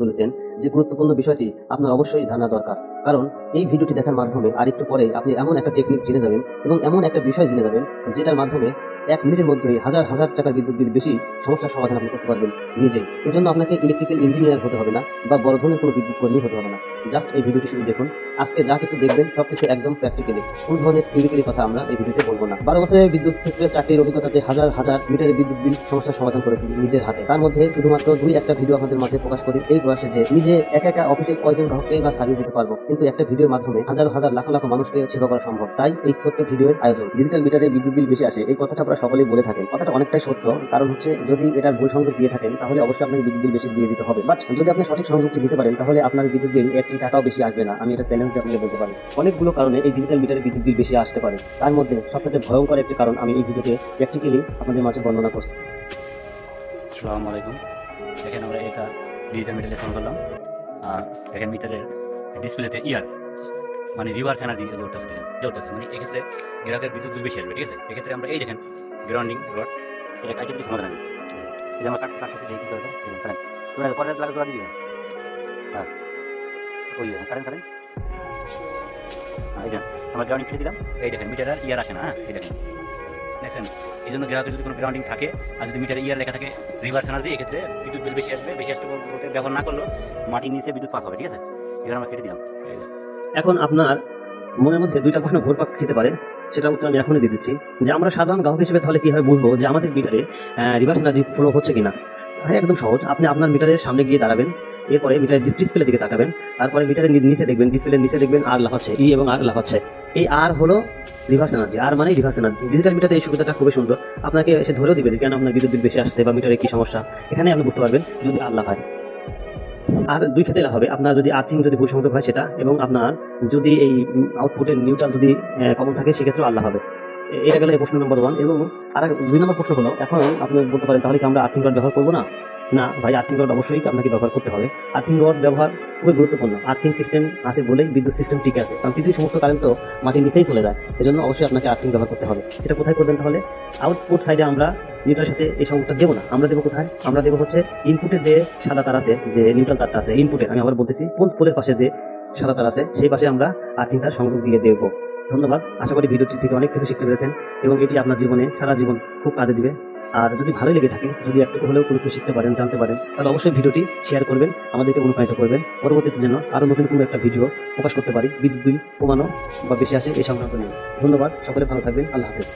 তুলেছেন যে গুরুত্বপূর্ণ বিষয়টি আপনার অবশ্যই জানা দরকার। কারণ এই ভিডিওটি দেখার মাধ্যমে আরেকটু পরে আপনি এমন একটা টেকনিক জেনে যাবেন এবং এমন একটা বিষয় জেনে যাবেন যেটার মাধ্যমে 1 মিনিটের মধ্যেই হাজার হাজার টাকার বিদ্যুৎ বিল বেশি সমস্যার সমাধান আপনি করতে পারবেন নিজেই। এজন্য আপনাকে ইলেকট্রিক্যাল ইঞ্জিনিয়ার হতে হবে না বা বড় ধরনের কোনো বিদ্যুৎ কর্মী হতে হবে না। জাস্ট এই ভিডিওটি শুধু দেখুন। আজকে যা কিছু দেখবেন সবকিছু একদম প্র্যাকটিক্যালি, কোন ধরনের থিওরিক্যালি কথা আমরা এই ভিডিওতে বলবো না। 12 বছরের বিদ্যুৎ সেক্টরের 4টির অভিজ্ঞতাতে হাজার হাজার মিটারের বিদ্যুৎ বিল সমস্যার সমাধান করেছি নিজের হাতে। তার মধ্যে শুধুমাত্র 2-1টা ভিডিও আপনাদের মাঝে প্রকাশ করি এই বয়সে যে নিজে একা একা অফিসে কয়জন গ্রাহককে বা সার্ভিস দিতে পারবো, কিন্তু একটা ভিডিওর মাধ্যমে হাজার হাজার লাখ লাখ মানুষকে সেবা করা সম্ভব। তাই এই ছোট্ট ভিডিওর আয়োজন। ডিজিটাল মিটারে বিদ্যুৎ বিল বেশি আসে, এই কথাটা আপনারা সকলেই বলে থাকেন। কথাটা অনেকটাই সত্য, কারণ হচ্ছে যদি এটার ভুল সংযোগ দিয়ে থাকেন তাহলে অবশ্যই আপনাকে বিদ্যুৎ বিল বেশি দিয়ে দিতে হবে। বাট যদি আপনি সঠিক সংযোগটি দিতে পারেন তাহলে আপনার বিদ্যুৎ বিল 1টি টাকাও বেশি আসবে না। আমি এটা চ্যালেঞ্জ দিয়ে আপনাকে বলতে পারি। অনেকগুলো কারণে এই ডিজিটাল মিটারে বিদ্যুৎ বিল বেশি আসতে পারে। তার মধ্যে সবচেয়ে ভয়ঙ্কর একটি কারণ আমি এই ভিডিওতে প্র্যাকটিক্যালি আপনাদের মাঝে বর্ণনা করছি। আসসালামু আলাইকুম। দেখেন আমরা এটা ডিজিটাল মিটারে সলভ করলাম। আর দেখেন মিটারের ডিসপ্লেতে মানে রিভার্স এনার্জি জোরতেছে মানে এক্ষেত্রে গ্রাহকের বিদ্যুৎ বিল বেশি আসবে। ঠিক আছে, এক্ষেত্রে আমরা এই দেখেন গ্রাউন্ডিং রড এটা কাটে দিতে সমাধান হবে। এটা আমরা কাটতেছি যে কী করবে কারেন্ট তোরা পরে লাগে তোরা দিবে। হ্যাঁ ওই কারেন্ট এটা আমরা গ্রাউন্ডিং কেটে দিলাম। এই দেখেন মিটার আর আসে না। হ্যাঁ এই দেখেন দেখছেন, এই জন্য গ্রাহকের যদি কোনো গ্রাউন্ডিং থাকে আর যদি মিটারে লেখা থাকে রিভার্স এনার্জি, এক্ষেত্রে বিদ্যুৎ বিল বেশি আসবে। বেশি আসতে বলতে ব্যবহার না করলেও মাটির নিচে বিদ্যুৎ পাস হবে। ঠিক আছে, এখানে আমরা কেটে দিলাম। এখন আপনার মনের মধ্যে 2টা প্রশ্ন ঘুরপাক খেতে পারে, সেটা উত্তর আমি এখনই দিয়ে দিচ্ছি যে আমরা সাধারণ গ্রাহক হিসেবে তাহলে কিভাবে বুঝবো যে আমাদের মিটারে রিভার্স এনার্জি ফ্লো হচ্ছে কিনা। হ্যাঁ, একদম সহজ। আপনি আপনার মিটারের সামনে গিয়ে দাঁড়াবেন, এরপরে মিটারের ডিসপ্লের দিকে তাকাবেন, তারপরে মিটারের নিচে দেখবেন, ডিসপ্লের নিচে দেখবেন আর লাফাচ্ছে, ই এবং আর লাফাচ্ছে। এই আর হলো রিভার্স এনার্জি, আর মানে রিভার্স এনার্জি। ডিজিটাল মিটারে এই সুবিধাটা খুবই সুন্দর, আপনাকে এসে ধরেও দিবে যে কেন আপনার বিদ্যুৎ বিল বেশি আসছে বা মিটারে কি সমস্যা। এখানে আপনি বুঝতে পারবেন যদি আর লাফায়। আর 2 ক্ষেত্রে হবে, আপনার যদি আর্থিং যদি ভুল সংযোগ হয় সেটা, এবং আপনার যদি এই আউটপুটের নিউট্রাল যদি কমন থাকে সেক্ষেত্রেও আল্লাহ হবে। এটা গেলে প্রশ্ন নম্বর 1। এবং আর 2 নম্বর প্রশ্ন হলো, এখন আপনি বলতে পারেন তাহলে কি আমরা আর্থিং রড ব্যবহার করবো না? না ভাই, আর্থিং রড অবশ্যই আপনাকে ব্যবহার করতে হবে। আর্থিং রড ব্যবহার খুবই গুরুত্বপূর্ণ। আর্থিং সিস্টেম আছে বলেই বিদ্যুৎ সিস্টেম ঠিক আছে, কারণ পৃথিবীর সমস্ত কারেন্ট তো মাটির নিচেই চলে যায়। এজন্য অবশ্যই আপনাকে আর্থিং ব্যবহার করতে হবে। সেটা কোথায় করবেন তাহলে? আউটপুট সাইডে আমরা নিউট্রালের সাথে এই সংযোগটা দেবো না, আমরা দেবো কোথায়? আমরা দেবো হচ্ছে ইনপুটের যে সাদা তার আছে, যে নিউট্রাল তারটা আছে ইনপুটের, আমি আবার বলতেছি পোলের পাশে যে সাদা তার আছে সেই পাশে আমরা আর্থিং তার সংযোগ দিয়ে দেবো। ধন্যবাদ। আশা করি ভিডিওটি থেকে অনেক কিছু শিখতে পেরেছেন এবং এটি আপনার জীবনে সারা জীবন খুব কাজে দিবে। আর যদি ভালোই লেগে থাকে, যদি একটু হলেও কোনো কিছু শিখতে পারেন, জানতে পারেন, তাহলে অবশ্যই ভিডিওটি শেয়ার করবেন, আমাদেরকে অনুপ্রাণিত করবেন পরবর্তীতে যেন আরও নতুন কোনো একটা ভিডিও প্রকাশ করতে পারি বিদ্যুৎ বিল কমানো বা বেশি আসে এই সংক্রান্ত নিয়ে। ধন্যবাদ, সকলে ভালো থাকবেন। আল্লাহ হাফেজ।